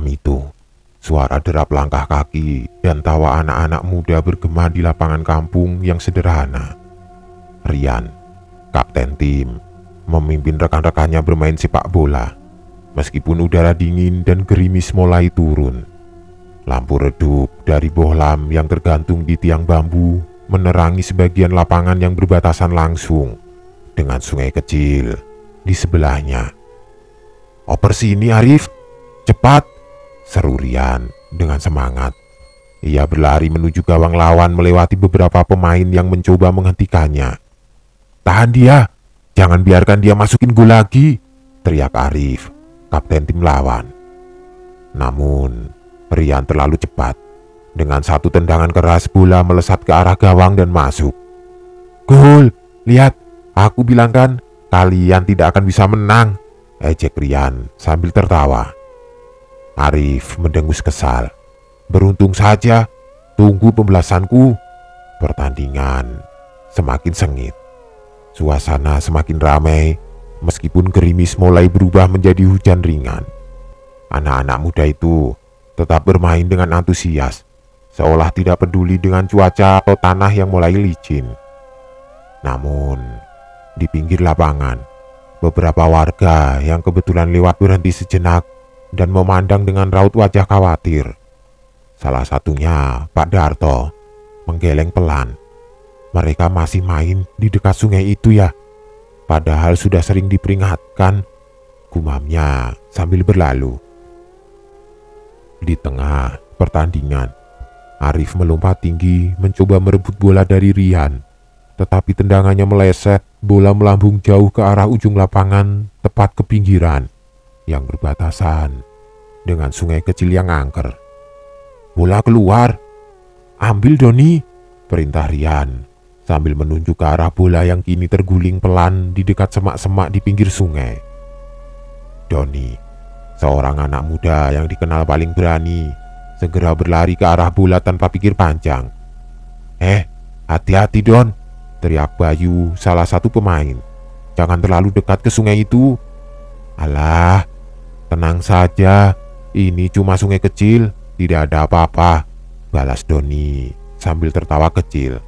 malam itu, suara derap langkah kaki dan tawa anak-anak muda bergema di lapangan kampung yang sederhana. Rian, kapten tim, memimpin rekan-rekannya bermain sepak bola. Meskipun udara dingin dan gerimis mulai turun, lampu redup dari bohlam yang tergantung di tiang bambu menerangi sebagian lapangan yang berbatasan langsung dengan sungai kecil di sebelahnya. "Oper sini Arif, cepat!" seru Rian dengan semangat. Ia berlari menuju gawang lawan melewati beberapa pemain yang mencoba menghentikannya. "Tahan dia, jangan biarkan dia masukin gol lagi!" teriak Arif, kapten tim lawan. Namun Rian terlalu cepat. Dengan satu tendangan keras, bola melesat ke arah gawang dan masuk. "Gol! Lihat, aku bilang kan, kalian tidak akan bisa menang!" ejek Rian sambil tertawa. Arif mendengus kesal. "Beruntung saja, tunggu pembalasanku." Pertandingan semakin sengit. Suasana semakin ramai, meskipun gerimis mulai berubah menjadi hujan ringan. Anak-anak muda itu tetap bermain dengan antusias, seolah tidak peduli dengan cuaca atau tanah yang mulai licin. Namun, di pinggir lapangan, beberapa warga yang kebetulan lewat berhenti sejenak dan memandang dengan raut wajah khawatir. Salah satunya Pak Darto menggeleng pelan. "Mereka masih main di dekat sungai itu ya? Padahal sudah sering diperingatkan," gumamnya sambil berlalu. Di tengah pertandingan, Arif melompat tinggi mencoba merebut bola dari Rian. Tetapi tendangannya meleset, bola melambung jauh ke arah ujung lapangan tepat ke pinggiran yang berbatasan dengan sungai kecil yang angker. "Bola keluar, ambil Doni," perintah Rian sambil menunjuk ke arah bola yang kini terguling pelan di dekat semak-semak di pinggir sungai. Doni, seorang anak muda yang dikenal paling berani, segera berlari ke arah bola tanpa pikir panjang. Hati-hati Don," teriak Bayu, salah satu pemain. "Jangan terlalu dekat ke sungai itu." "Alah, tenang saja, ini cuma sungai kecil, tidak ada apa-apa," balas Doni sambil tertawa kecil.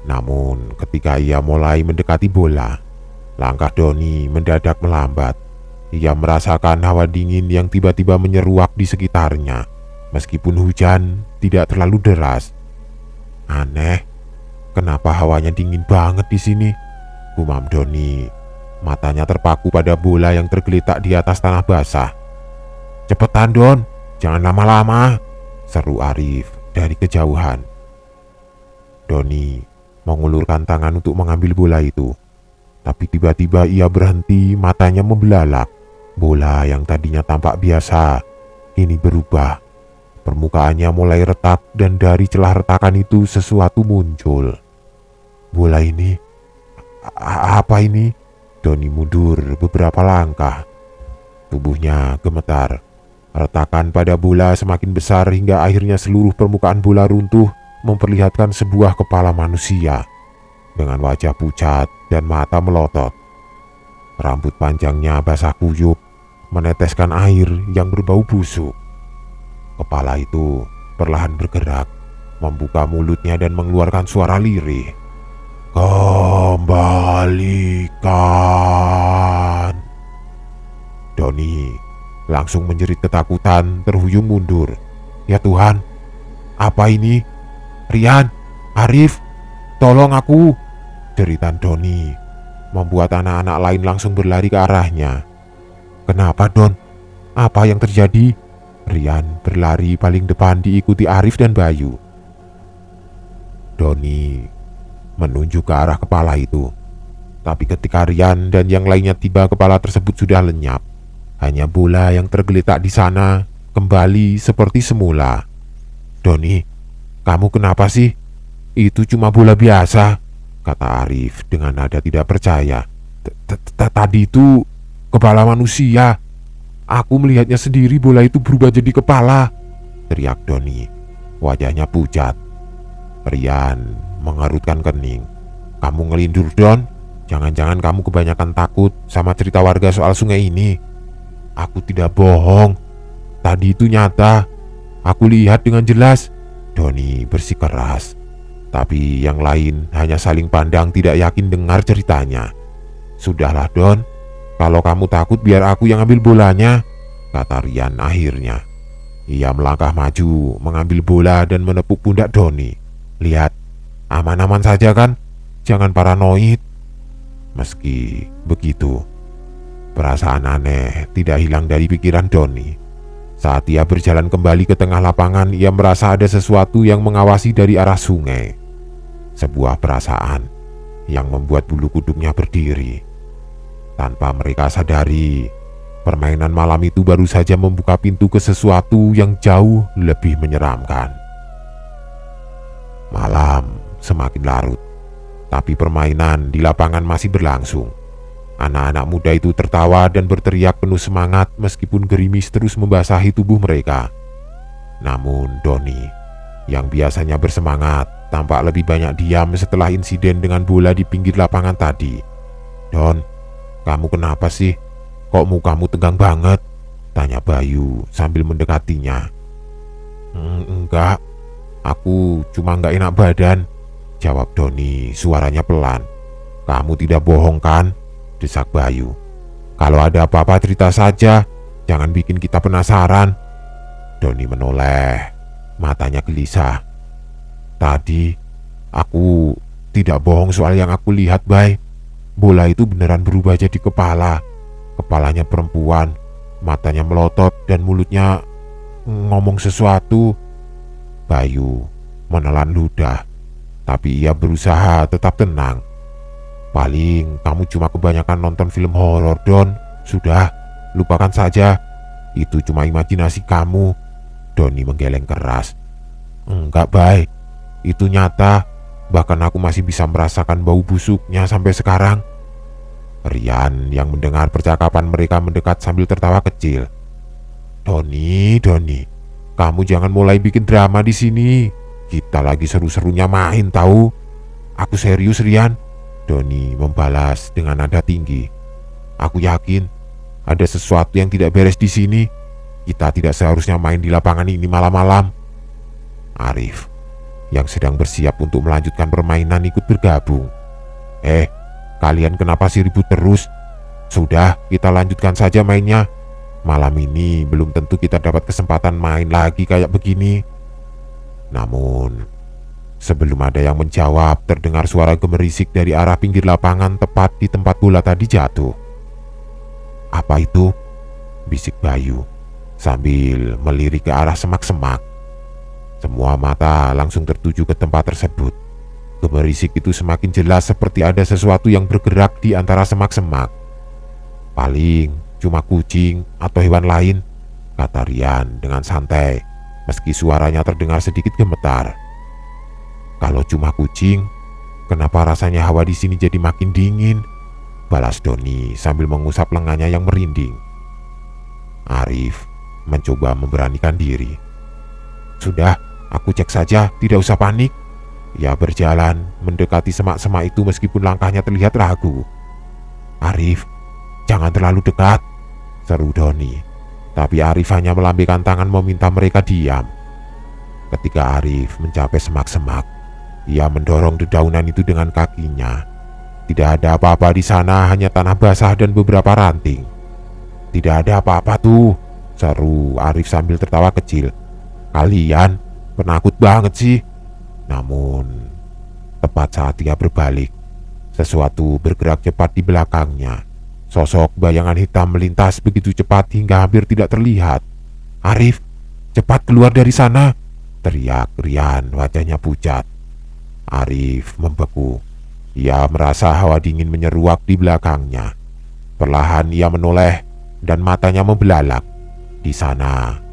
Namun ketika ia mulai mendekati bola, langkah Doni mendadak melambat. Ia merasakan hawa dingin yang tiba-tiba menyeruak di sekitarnya, meskipun hujan tidak terlalu deras. "Aneh, kenapa hawanya dingin banget di sini?" gumam Doni. Matanya terpaku pada bola yang tergeletak di atas tanah basah. "Cepetan Don, jangan lama-lama," seru Arif dari kejauhan. Doni mengulurkan tangan untuk mengambil bola itu, tapi tiba-tiba ia berhenti, matanya membelalak. Bola yang tadinya tampak biasa kini berubah. Permukaannya mulai retak dan dari celah retakan itu sesuatu muncul. "Bola ini, apa ini?" Doni mundur beberapa langkah. Tubuhnya gemetar. Retakan pada bola semakin besar hingga akhirnya seluruh permukaan bola runtuh, memperlihatkan sebuah kepala manusia dengan wajah pucat dan mata melotot. Rambut panjangnya basah kuyup, meneteskan air yang berbau busuk. Kepala itu perlahan bergerak, membuka mulutnya dan mengeluarkan suara lirih. "Kembalikan!" Doni langsung menjerit ketakutan, terhuyung mundur. "Ya Tuhan, apa ini? Rian, Arif, tolong aku!" jeritan Doni membuat anak-anak lain langsung berlari ke arahnya. "Kenapa Don? Apa yang terjadi?" Rian berlari paling depan diikuti Arif dan Bayu. Doni menunjuk ke arah kepala itu. Tapi ketika Rian dan yang lainnya tiba, kepala tersebut sudah lenyap. Hanya bola yang tergeletak di sana kembali seperti semula. "Doni, kamu kenapa sih? Itu cuma bola biasa," kata Arif dengan nada tidak percaya. "Tadi itu kepala manusia. Aku melihatnya sendiri, bola itu berubah jadi kepala," teriak Doni. Wajahnya pucat. Rian mengerutkan kening. "Kamu ngelindur Don? Jangan-jangan kamu kebanyakan takut sama cerita warga soal sungai ini." "Aku tidak bohong. Tadi itu nyata. Aku lihat dengan jelas, Doni bersikeras. Tapi yang lain hanya saling pandang tidak yakin dengar ceritanya. Sudahlah Don, kalau kamu takut biar aku yang ambil bolanya, kata Rian akhirnya. Ia melangkah maju, mengambil bola dan menepuk pundak Doni. Lihat, aman-aman saja kan? Jangan paranoid. Meski begitu, perasaan aneh tidak hilang dari pikiran Doni. Saat ia berjalan kembali ke tengah lapangan, ia merasa ada sesuatu yang mengawasi dari arah sungai. Sebuah perasaan yang membuat bulu kuduknya berdiri. Tanpa mereka sadari, permainan malam itu baru saja membuka pintu ke sesuatu yang jauh lebih menyeramkan. Malam semakin larut, tapi permainan di lapangan masih berlangsung. Anak-anak muda itu tertawa dan berteriak penuh semangat meskipun gerimis terus membasahi tubuh mereka. Namun Doni, yang biasanya bersemangat, tampak lebih banyak diam setelah insiden dengan bola di pinggir lapangan tadi. Don, kamu kenapa sih? Kok mukamu tegang banget? Tanya Bayu sambil mendekatinya. Enggak, aku cuma enggak enak badan, jawab Doni, suaranya pelan. Kamu tidak bohong kan? Desak Bayu. Kalau ada apa-apa cerita saja, jangan bikin kita penasaran. Doni menoleh, matanya gelisah. Tadi aku tidak bohong soal yang aku lihat, Bay. Bola itu beneran berubah jadi kepala. Kepalanya perempuan, matanya melotot dan mulutnya ngomong sesuatu. Bayu menelan ludah, tapi ia berusaha tetap tenang. Paling kamu cuma kebanyakan nonton film horor, Don. Sudah, lupakan saja. Itu cuma imajinasi kamu. Doni menggeleng keras. Enggak, Bay. Itu nyata. Bahkan aku masih bisa merasakan bau busuknya sampai sekarang. Rian yang mendengar percakapan mereka mendekat sambil tertawa kecil. Doni, kamu jangan mulai bikin drama di sini. Kita lagi seru-serunya main tahu. Aku serius, Rian. Doni membalas dengan nada tinggi. Aku yakin ada sesuatu yang tidak beres di sini. Kita tidak seharusnya main di lapangan ini malam-malam. Arif yang sedang bersiap untuk melanjutkan permainan ikut bergabung. Kalian kenapa sih ribut terus? Sudah, kita lanjutkan saja mainnya. Malam ini belum tentu kita dapat kesempatan main lagi kayak begini. Namun sebelum ada yang menjawab, terdengar suara gemerisik dari arah pinggir lapangan tepat di tempat bola tadi jatuh. Apa itu? Bisik Bayu sambil melirik ke arah semak-semak. Semua mata langsung tertuju ke tempat tersebut. Gemerisik itu semakin jelas seperti ada sesuatu yang bergerak di antara semak-semak. Paling cuma kucing atau hewan lain, kata Rian dengan santai, meski suaranya terdengar sedikit gemetar. Kalau cuma kucing, kenapa rasanya hawa di sini jadi makin dingin? Balas Doni sambil mengusap lengannya yang merinding. Arif mencoba memberanikan diri. Sudah, aku cek saja, tidak usah panik. Ia berjalan mendekati semak-semak itu meskipun langkahnya terlihat ragu. Arif, jangan terlalu dekat, seru Doni. Tapi Arif hanya melambaikan tangan meminta mereka diam. Ketika Arif mencapai semak-semak, ia mendorong dedaunan itu dengan kakinya. Tidak ada apa-apa di sana, hanya tanah basah dan beberapa ranting. Tidak ada apa-apa tuh, seru Arif sambil tertawa kecil. Kalian penakut banget sih. Namun tepat saat ia berbalik, sesuatu bergerak cepat di belakangnya. Sosok bayangan hitam melintas begitu cepat hingga hampir tidak terlihat. Arif, cepat keluar dari sana, teriak Rian, wajahnya pucat. Arif membeku. Ia merasa hawa dingin menyeruak di belakangnya. Perlahan ia menoleh dan matanya membelalak. Di sana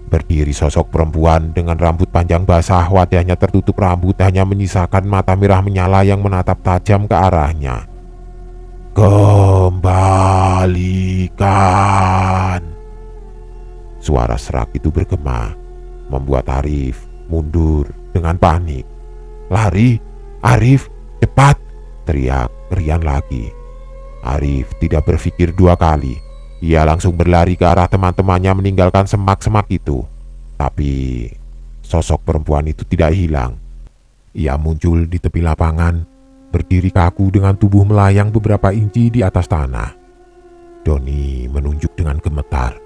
berdiri sosok perempuan dengan rambut panjang basah, wajahnya tertutup rambut, hanya menyisakan mata merah menyala yang menatap tajam ke arahnya. Kembalikan! Suara serak itu bergema, membuat Arif mundur dengan panik. Lari, Arif, cepat! Teriak Rian lagi. Arif tidak berpikir dua kali. Ia langsung berlari ke arah teman-temannya meninggalkan semak-semak itu. Tapi sosok perempuan itu tidak hilang. Ia muncul di tepi lapangan, berdiri kaku dengan tubuh melayang beberapa inci di atas tanah. Doni menunjuk dengan gemetar.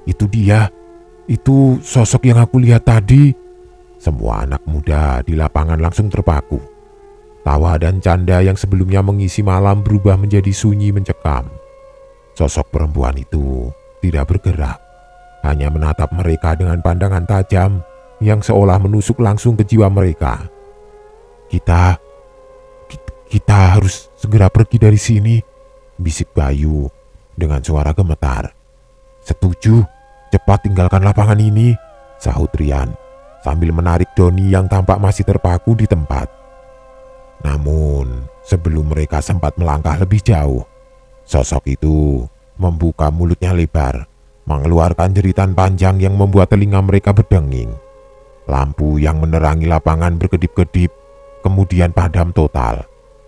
Itu dia, itu sosok yang aku lihat tadi. Semua anak muda di lapangan langsung terpaku. Tawa dan canda yang sebelumnya mengisi malam berubah menjadi sunyi mencekam. Sosok perempuan itu tidak bergerak, hanya menatap mereka dengan pandangan tajam yang seolah menusuk langsung ke jiwa mereka. Kita harus segera pergi dari sini, bisik Bayu dengan suara gemetar. Setuju, cepat tinggalkan lapangan ini, sahut Rian sambil menarik Doni yang tampak masih terpaku di tempat. Namun sebelum mereka sempat melangkah lebih jauh, sosok itu membuka mulutnya lebar, mengeluarkan jeritan panjang yang membuat telinga mereka berdenging. Lampu yang menerangi lapangan berkedip-kedip, kemudian padam total,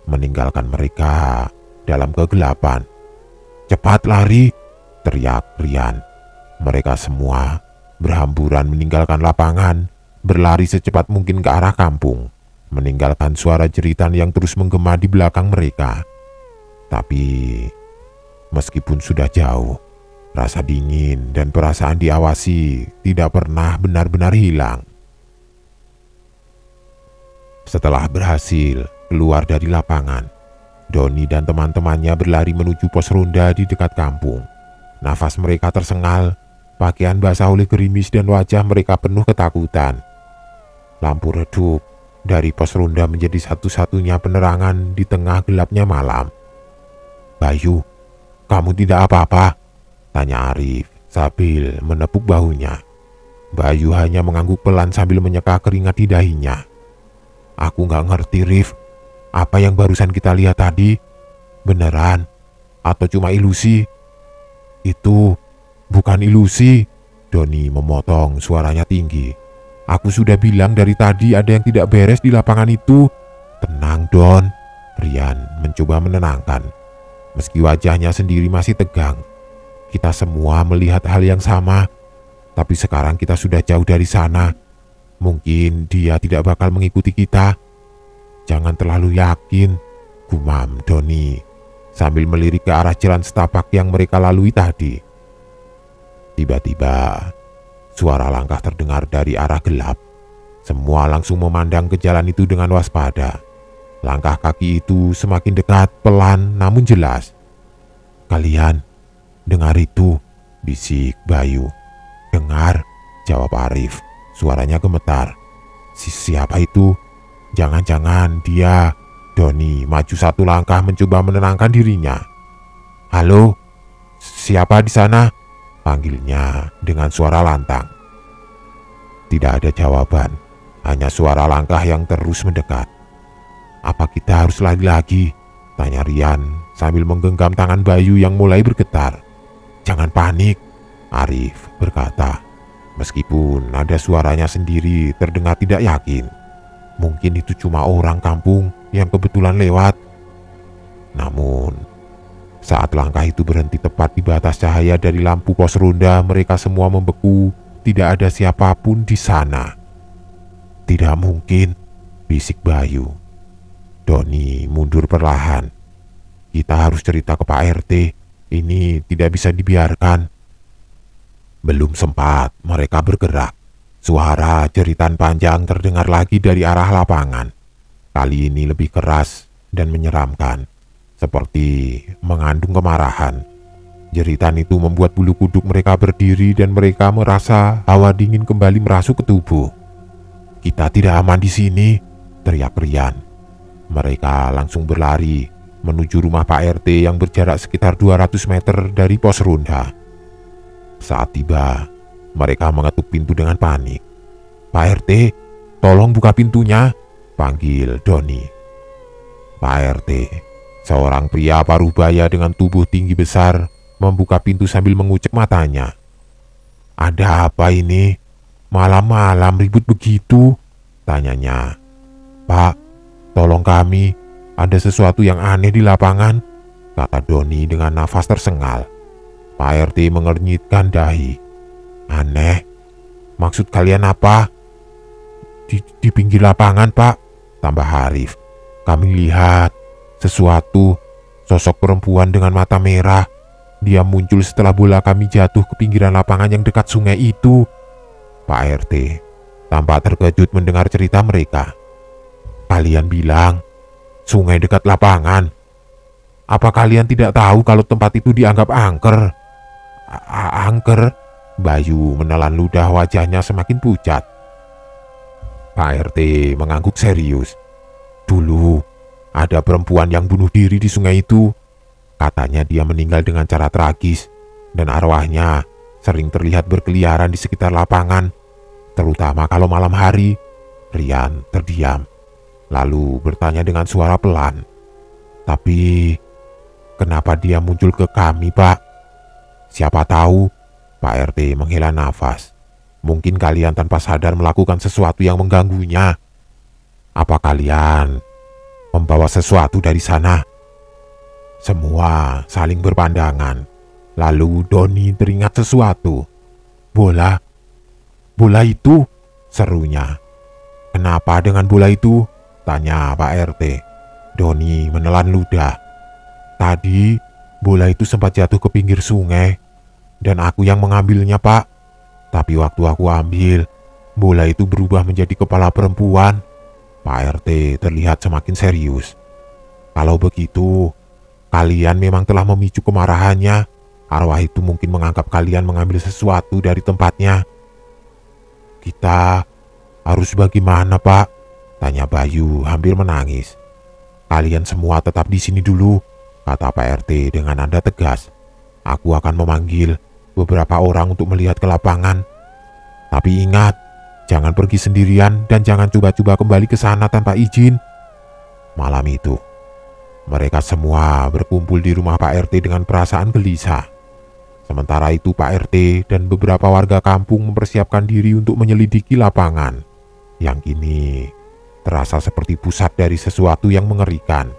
meninggalkan mereka dalam kegelapan. Cepat lari, teriak Rian. Mereka semua berhamburan meninggalkan lapangan, berlari secepat mungkin ke arah kampung, meninggalkan suara jeritan yang terus menggema di belakang mereka. Tapi meskipun sudah jauh, rasa dingin dan perasaan diawasi tidak pernah benar-benar hilang. Setelah berhasil keluar dari lapangan, Doni dan teman-temannya berlari menuju pos ronda di dekat kampung. Nafas mereka tersengal, pakaian basah oleh gerimis dan wajah mereka penuh ketakutan. Lampu redup dari pos ronda menjadi satu-satunya penerangan di tengah gelapnya malam. "Bayu, kamu tidak apa-apa?" tanya Arif sambil menepuk bahunya. Bayu hanya mengangguk pelan sambil menyeka keringat di dahinya. "Aku nggak ngerti, Rif. Apa yang barusan kita lihat tadi? Beneran? Atau cuma ilusi?" "Itu bukan ilusi," Doni memotong suaranya tinggi. "Aku sudah bilang dari tadi ada yang tidak beres di lapangan itu." "Tenang, Don," Rian mencoba menenangkan. Meski wajahnya sendiri masih tegang. "Kita semua melihat hal yang sama, tapi sekarang kita sudah jauh dari sana. Mungkin dia tidak bakal mengikuti kita." "Jangan terlalu yakin," gumam Doni sambil melirik ke arah jalan setapak yang mereka lalui tadi. Tiba-tiba suara langkah terdengar dari arah gelap. Semua langsung memandang ke jalan itu dengan waspada. Langkah kaki itu semakin dekat, pelan namun jelas. "Kalian dengar itu?" bisik Bayu. "Dengar," jawab Arif. Suaranya gemetar. Siapa itu? Jangan-jangan dia." Doni maju satu langkah mencoba menenangkan dirinya. "Halo, siapa di sana?" panggilnya dengan suara lantang. Tidak ada jawaban, hanya suara langkah yang terus mendekat. "Apa kita harus lari lagi?" tanya Rian sambil menggenggam tangan Bayu yang mulai bergetar. "Jangan panik," Arif berkata. Meskipun nada suaranya sendiri terdengar tidak yakin. Mungkin itu cuma orang kampung yang kebetulan lewat. Namun saat langkah itu berhenti tepat di batas cahaya dari lampu pos ronda, mereka semua membeku. Tidak ada siapapun di sana. "Tidak mungkin," bisik Bayu. Doni mundur perlahan. "Kita harus cerita ke Pak RT. Ini tidak bisa dibiarkan." Belum sempat mereka bergerak, suara jeritan panjang terdengar lagi dari arah lapangan. Kali ini lebih keras dan menyeramkan, seperti mengandung kemarahan. Jeritan itu membuat bulu kuduk mereka berdiri dan mereka merasa hawa dingin kembali merasuk ke tubuh. "Kita tidak aman di sini," teriak Rian. Mereka langsung berlari menuju rumah Pak RT yang berjarak sekitar 200 meter dari pos ronda. Saat tiba, mereka mengetuk pintu dengan panik. "Pak RT, tolong buka pintunya," panggil Doni. Pak RT, seorang pria parubaya dengan tubuh tinggi besar, membuka pintu sambil mengucek matanya. "Ada apa ini? Malam-malam ribut begitu?" tanyanya. "Pak, tolong kami, ada sesuatu yang aneh di lapangan," kata Doni dengan nafas tersengal. Pak RT mengernyitkan dahi. Aneh, maksud kalian apa? Di pinggir lapangan, Pak, tambah Arif. Kami lihat sesuatu, sosok perempuan dengan mata merah. Dia muncul setelah bola kami jatuh ke pinggiran lapangan yang dekat sungai itu. Pak RT tampak terkejut mendengar cerita mereka. Kalian bilang sungai dekat lapangan. Apa kalian tidak tahu kalau tempat itu dianggap angker? Angker? Bayu menelan ludah, wajahnya semakin pucat. Pak RT mengangguk serius. Dulu ada perempuan yang bunuh diri di sungai itu. Katanya dia meninggal dengan cara tragis dan arwahnya sering terlihat berkeliaran di sekitar lapangan, terutama kalau malam hari. Rian terdiam, lalu bertanya dengan suara pelan. Tapi kenapa dia muncul ke kami, Pak? Siapa tahu. Pak RT menghela nafas. Mungkin kalian tanpa sadar melakukan sesuatu yang mengganggunya. Apa kalian membawa sesuatu dari sana? Semua saling berpandangan. Lalu Doni teringat sesuatu. Bola itu, serunya. Kenapa dengan bola itu? Tanya Pak RT. Doni menelan ludah. Tadi bola itu sempat jatuh ke pinggir sungai dan aku yang mengambilnya, Pak. Tapi waktu aku ambil, bola itu berubah menjadi kepala perempuan. Pak RT terlihat semakin serius. Kalau begitu, kalian memang telah memicu kemarahannya. Arwah itu mungkin menganggap kalian mengambil sesuatu dari tempatnya. Kita harus bagaimana, Pak? Tanya Bayu hampir menangis. Kalian semua tetap di sini dulu, kata Pak RT dengan nada tegas. Aku akan memanggil beberapa orang untuk melihat ke lapangan. Tapi ingat, jangan pergi sendirian dan jangan coba-coba kembali ke sana tanpa izin. Malam itu, mereka semua berkumpul di rumah Pak RT dengan perasaan gelisah. Sementara itu Pak RT dan beberapa warga kampung mempersiapkan diri untuk menyelidiki lapangan yang kini terasa seperti pusat dari sesuatu yang mengerikan.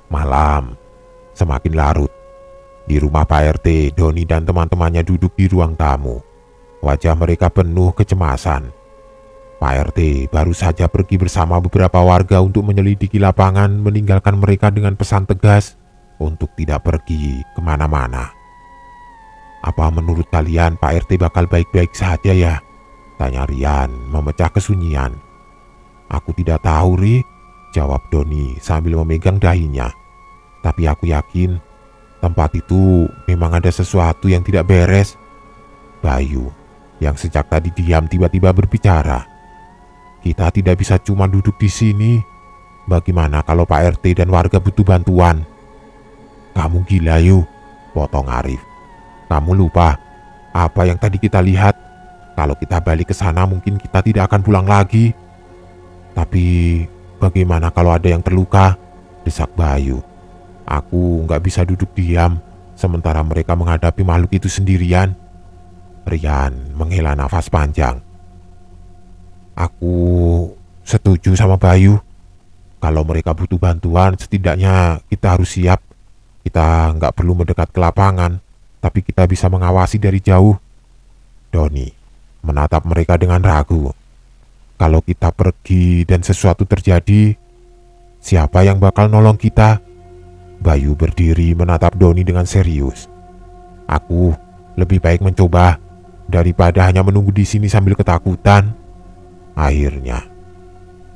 Malam semakin larut. Di rumah Pak RT, Doni dan teman-temannya duduk di ruang tamu. Wajah mereka penuh kecemasan. Pak RT baru saja pergi bersama beberapa warga untuk menyelidiki lapangan, meninggalkan mereka dengan pesan tegas untuk tidak pergi kemana-mana. Apa menurut kalian Pak RT bakal baik-baik saja ya? Tanya Rian memecah kesunyian. Aku tidak tahu, Ri, jawab Doni sambil memegang dahinya. Tapi aku yakin tempat itu memang ada sesuatu yang tidak beres. Bayu yang sejak tadi diam tiba-tiba berbicara. Kita tidak bisa cuma duduk di sini. Bagaimana kalau Pak RT dan warga butuh bantuan? Kamu gila yuk, potong Arif. Kamu lupa apa yang tadi kita lihat? Kalau kita balik ke sana mungkin kita tidak akan pulang lagi. Tapi bagaimana kalau ada yang terluka? Desak Bayu. Aku nggak bisa duduk diam sementara mereka menghadapi makhluk itu sendirian. Rian menghela nafas panjang. Aku setuju sama Bayu. Kalau mereka butuh bantuan, setidaknya kita harus siap. Kita nggak perlu mendekat ke lapangan, tapi kita bisa mengawasi dari jauh. Doni menatap mereka dengan ragu. Kalau kita pergi dan sesuatu terjadi, siapa yang bakal nolong kita? Bayu berdiri menatap Doni dengan serius. Aku lebih baik mencoba daripada hanya menunggu di sini sambil ketakutan. Akhirnya,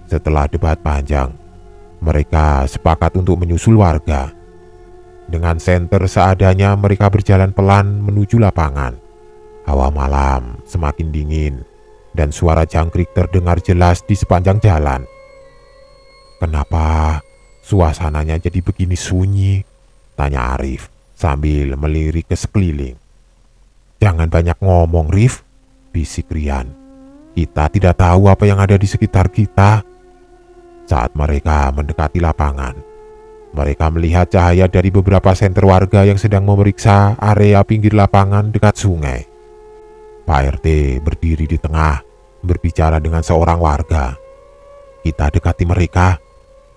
setelah debat panjang, mereka sepakat untuk menyusul warga. Dengan senter seadanya mereka berjalan pelan menuju lapangan. Hawa malam semakin dingin dan suara jangkrik terdengar jelas di sepanjang jalan. Kenapa suasananya jadi begini sunyi? Tanya Arif sambil melirik ke sekeliling. Jangan banyak ngomong, Rif, bisik Rian. Kita tidak tahu apa yang ada di sekitar kita. Saat mereka mendekati lapangan, mereka melihat cahaya dari beberapa senter warga yang sedang memeriksa area pinggir lapangan dekat sungai. Pak RT berdiri di tengah, berbicara dengan seorang warga. Kita dekati mereka,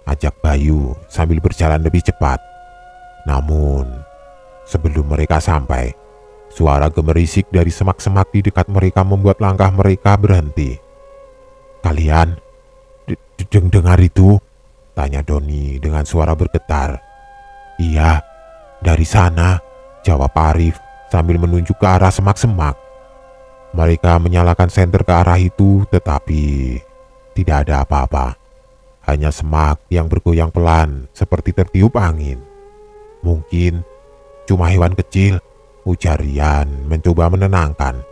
ajak Bayu sambil berjalan lebih cepat. Namun, Sebelum mereka sampai, suara gemerisik dari semak-semak di dekat mereka membuat langkah mereka berhenti. "Kalian dengar itu?" tanya Doni dengan suara bergetar. "Iya, dari sana," jawab Arif sambil menunjuk ke arah semak-semak. Mereka menyalakan senter ke arah itu, tetapi tidak ada apa-apa. Hanya semak yang bergoyang pelan seperti tertiup angin. "Mungkin cuma hewan kecil," ujar Rian mencoba menenangkan.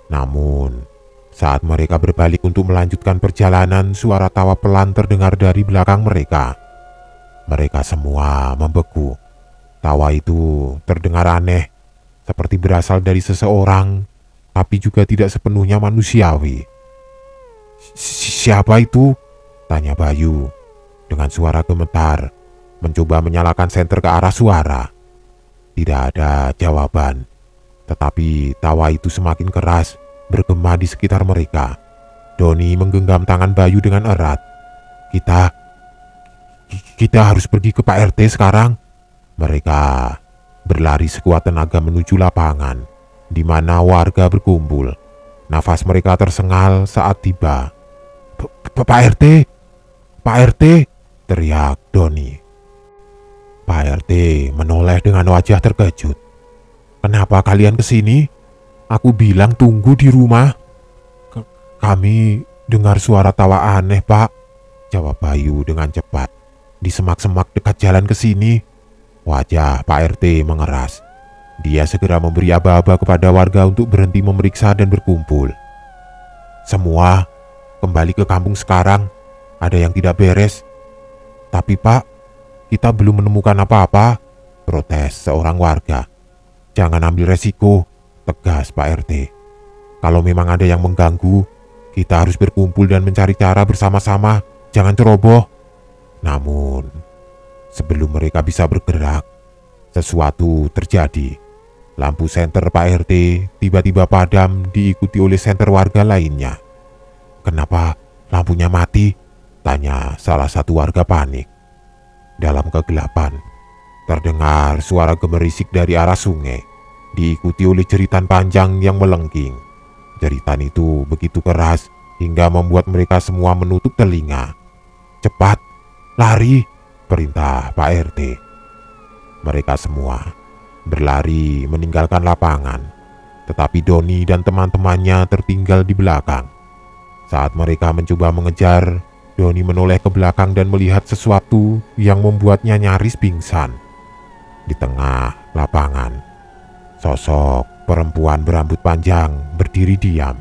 Namun, saat mereka berbalik untuk melanjutkan perjalanan, suara tawa pelan terdengar dari belakang mereka. Mereka semua membeku. Tawa itu terdengar aneh, seperti berasal dari seseorang, tapi juga tidak sepenuhnya manusiawi. "Siapa itu?" tanya Bayu dengan suara gemetar, mencoba menyalakan senter ke arah suara. Tidak ada jawaban, tetapi tawa itu semakin keras, bergema di sekitar mereka. Doni menggenggam tangan Bayu dengan erat. Kita harus pergi ke Pak RT sekarang." Mereka berlari sekuat tenaga menuju lapangan, di mana warga berkumpul. Nafas mereka tersengal saat tiba. Pak RT! Pak RT!" teriak Doni. Pak RT menoleh dengan wajah terkejut. "Kenapa kalian kesini? Aku bilang tunggu di rumah." Kami dengar suara tawa aneh, Pak," jawab Bayu dengan cepat. "Di semak-semak dekat jalan ke sini." Wajah Pak RT mengeras. Dia segera memberi aba-aba kepada warga untuk berhenti memeriksa dan berkumpul. "Semua kembali ke kampung sekarang. Ada yang tidak beres." "Tapi Pak, kita belum menemukan apa-apa," protes seorang warga. "Jangan ambil resiko," tegas Pak RT. "Kalau memang ada yang mengganggu, kita harus berkumpul dan mencari cara bersama-sama. Jangan ceroboh." Namun, sebelum mereka bisa bergerak, sesuatu terjadi. Lampu senter Pak RT tiba-tiba padam, diikuti oleh senter warga lainnya. "Kenapa lampunya mati?" tanya salah satu warga panik. Dalam kegelapan, terdengar suara gemerisik dari arah sungai, diikuti oleh jeritan panjang yang melengking. Jeritan itu begitu keras hingga membuat mereka semua menutup telinga. "Cepat, lari!" perintah Pak RT. Mereka semua berlari meninggalkan lapangan, tetapi Doni dan teman-temannya tertinggal di belakang. Saat mereka mencoba mengejar, Doni menoleh ke belakang dan melihat sesuatu yang membuatnya nyaris pingsan. Di tengah lapangan, sosok perempuan berambut panjang berdiri diam.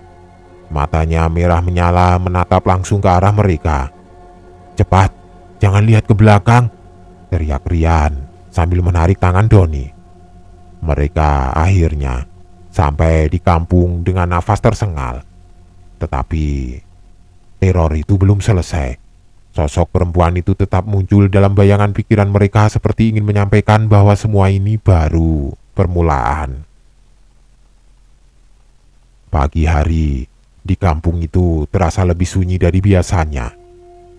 Matanya merah menyala menatap langsung ke arah mereka. "Cepat, jangan lihat ke belakang!" teriak Rian sambil menarik tangan Doni. Mereka akhirnya sampai di kampung dengan nafas tersengal. Tetapi teror itu belum selesai. Sosok perempuan itu tetap muncul dalam bayangan pikiran mereka seperti ingin menyampaikan bahwa semua ini baru permulaan. Pagi hari di kampung itu terasa lebih sunyi dari biasanya.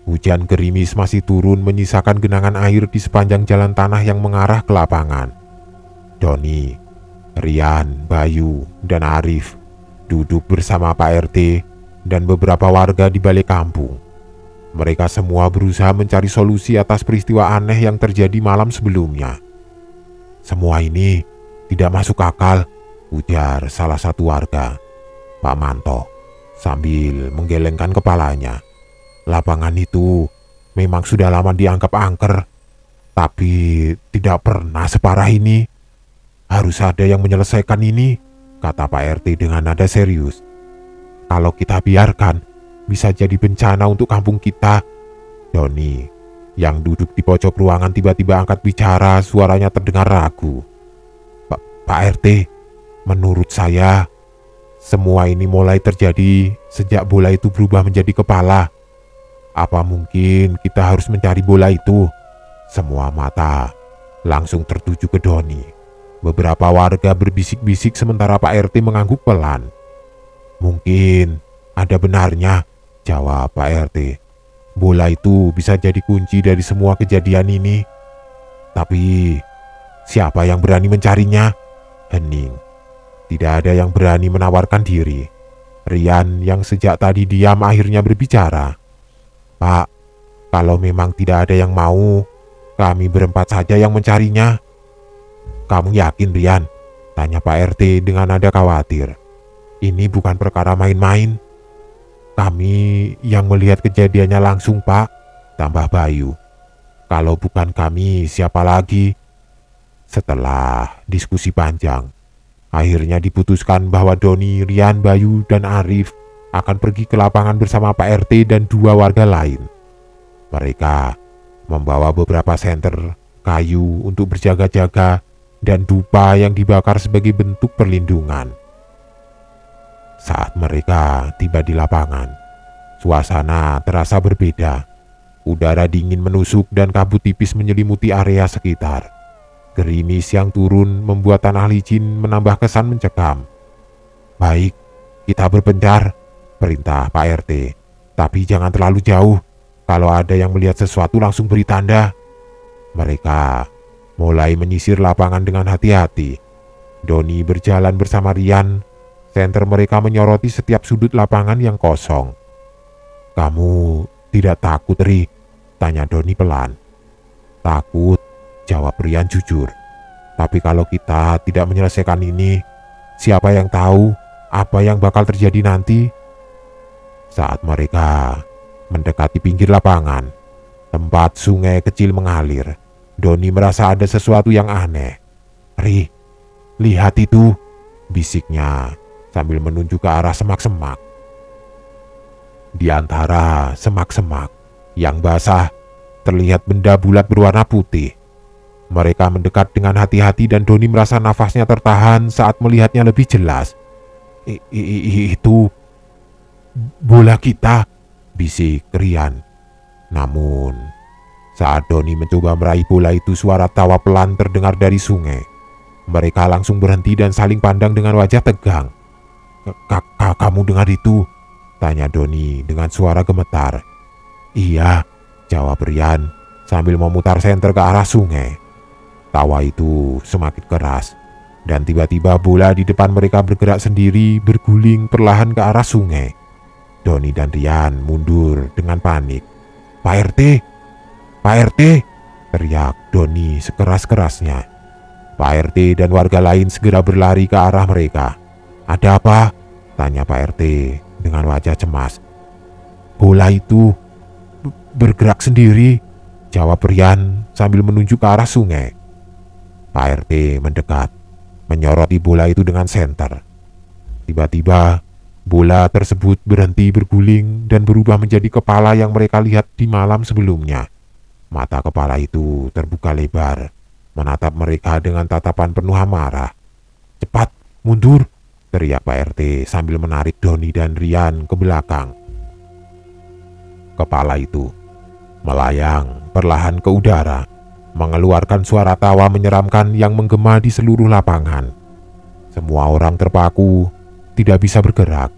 Hujan gerimis masih turun menyisakan genangan air di sepanjang jalan tanah yang mengarah ke lapangan. Doni, Rian, Bayu, dan Arif duduk bersama Pak RT dan beberapa warga di balik kampung. Mereka semua berusaha mencari solusi atas peristiwa aneh yang terjadi malam sebelumnya. "Semua ini tidak masuk akal," ujar salah satu warga, Pak Manto, sambil menggelengkan kepalanya. "Lapangan itu memang sudah lama dianggap angker, tapi tidak pernah separah ini. Harus ada yang menyelesaikan ini," kata Pak RT dengan nada serius. "Kalau kita biarkan, bisa jadi bencana untuk kampung kita." Doni, yang duduk di pojok ruangan, tiba-tiba angkat bicara, suaranya terdengar ragu. Pak RT, menurut saya, semua ini mulai terjadi sejak bola itu berubah menjadi kepala. Apa mungkin kita harus mencari bola itu?" Semua mata langsung tertuju ke Doni. Beberapa warga berbisik-bisik sementara Pak RT mengangguk pelan. "Mungkin ada benarnya," jawab Pak RT. "Bola itu bisa jadi kunci dari semua kejadian ini. Tapi Siapa yang berani mencarinya? Hening. Tidak ada yang berani menawarkan diri. Rian yang sejak tadi diam akhirnya berbicara. Pak, kalau memang tidak ada yang mau, kami berempat saja yang mencarinya. Kamu yakin, Rian? Tanya Pak RT dengan nada khawatir. Ini bukan perkara main-main. Kami yang melihat kejadiannya langsung, Pak, tambah Bayu. Kalau bukan kami, siapa lagi? Setelah diskusi panjang, akhirnya diputuskan bahwa Doni, Rian, Bayu, dan Arif akan pergi ke lapangan bersama Pak RT dan 2 warga lain. Mereka membawa beberapa senter, kayu untuk berjaga-jaga, dan dupa yang dibakar sebagai bentuk perlindungan. Saat mereka tiba di lapangan, suasana terasa berbeda. Udara dingin menusuk dan kabut tipis menyelimuti area sekitar. Gerimis yang turun membuat tanah licin menambah kesan mencekam. Baik, kita berpencar, perintah Pak RT. Tapi jangan terlalu jauh. Kalau ada yang melihat sesuatu langsung beri tanda. Mereka mulai menyisir lapangan dengan hati-hati. Doni berjalan bersama Rian. Senter mereka menyoroti setiap sudut lapangan yang kosong. Kamu tidak takut, Ri? Tanya Doni pelan. Takut, jawab Rian jujur. Tapi kalau kita tidak menyelesaikan ini, siapa yang tahu apa yang bakal terjadi nanti? Saat mereka mendekati pinggir lapangan, tempat sungai kecil mengalir, Doni merasa ada sesuatu yang aneh. Ri, lihat itu, bisiknya sambil menunjuk ke arah semak-semak. Di antara semak-semak yang basah, terlihat benda bulat berwarna putih. Mereka mendekat dengan hati-hati dan Doni merasa nafasnya tertahan saat melihatnya lebih jelas. Itu bola kita, bisik Rian. Namun, saat Doni mencoba meraih bola itu, suara tawa pelan terdengar dari sungai. Mereka langsung berhenti dan saling pandang dengan wajah tegang. Kamu dengar itu? Tanya Doni dengan suara gemetar. Iya, jawab Rian sambil memutar senter ke arah sungai. Tawa itu semakin keras dan tiba-tiba bola di depan mereka bergerak sendiri, berguling perlahan ke arah sungai. Doni dan Rian mundur dengan panik. Pak RT! Pak RT! Teriak Doni sekeras-kerasnya. Pak RT dan warga lain segera berlari ke arah mereka. Ada apa? Tanya Pak RT dengan wajah cemas. Bola itu bergerak sendiri, jawab Rian sambil menunjuk ke arah sungai. Pak RT mendekat, menyoroti bola itu dengan senter. Tiba-tiba, bola tersebut berhenti berguling dan berubah menjadi kepala yang mereka lihat di malam sebelumnya. Mata kepala itu terbuka lebar, menatap mereka dengan tatapan penuh amarah. Cepat, mundur! Teriak Pak RT sambil menarik Doni dan Rian ke belakang. Kepala itu melayang perlahan ke udara, mengeluarkan suara tawa menyeramkan yang menggema di seluruh lapangan. Semua orang terpaku, tidak bisa bergerak.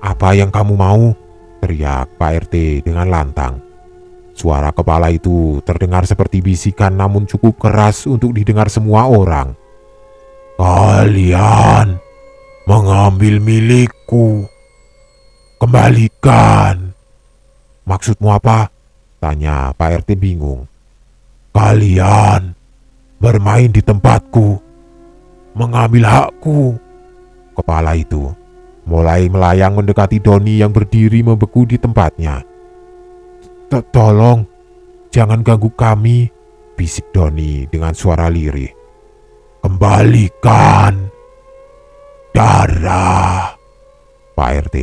Apa yang kamu mau? Teriak Pak RT dengan lantang. Suara kepala itu terdengar seperti bisikan namun cukup keras untuk didengar semua orang. Kalian mengambil milikku. Kembalikan. Maksudmu apa? Tanya Pak RT bingung. Kalian bermain di tempatku, mengambil hakku. Kepala itu mulai melayang mendekati Doni yang berdiri membeku di tempatnya. Tolong, jangan ganggu kami, bisik Doni dengan suara lirih. Kembalikan darah. Pak RT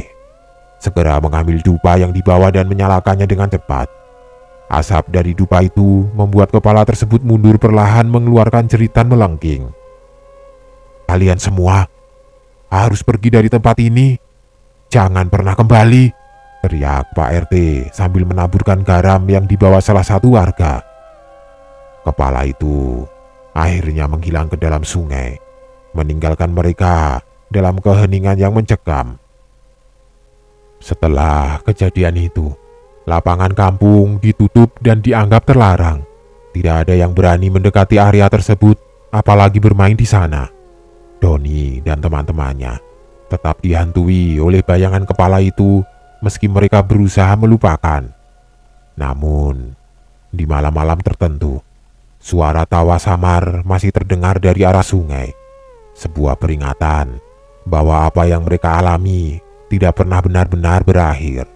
segera mengambil dupa yang dibawa dan menyalakannya dengan cepat. Asap dari dupa itu membuat kepala tersebut mundur perlahan mengeluarkan jeritan melengking. Kalian semua harus pergi dari tempat ini. Jangan pernah kembali, teriak Pak RT sambil menaburkan garam yang dibawa salah satu warga. Kepala itu akhirnya menghilang ke dalam sungai, meninggalkan mereka dalam keheningan yang mencekam. Setelah kejadian itu, lapangan kampung ditutup dan dianggap terlarang. Tidak ada yang berani mendekati area tersebut, apalagi bermain di sana. Doni dan teman-temannya tetap dihantui oleh bayangan kepala itu meski mereka berusaha melupakan. Namun, di malam-malam tertentu, suara tawa samar masih terdengar dari arah sungai. Sebuah peringatan bahwa apa yang mereka alami tidak pernah benar-benar berakhir.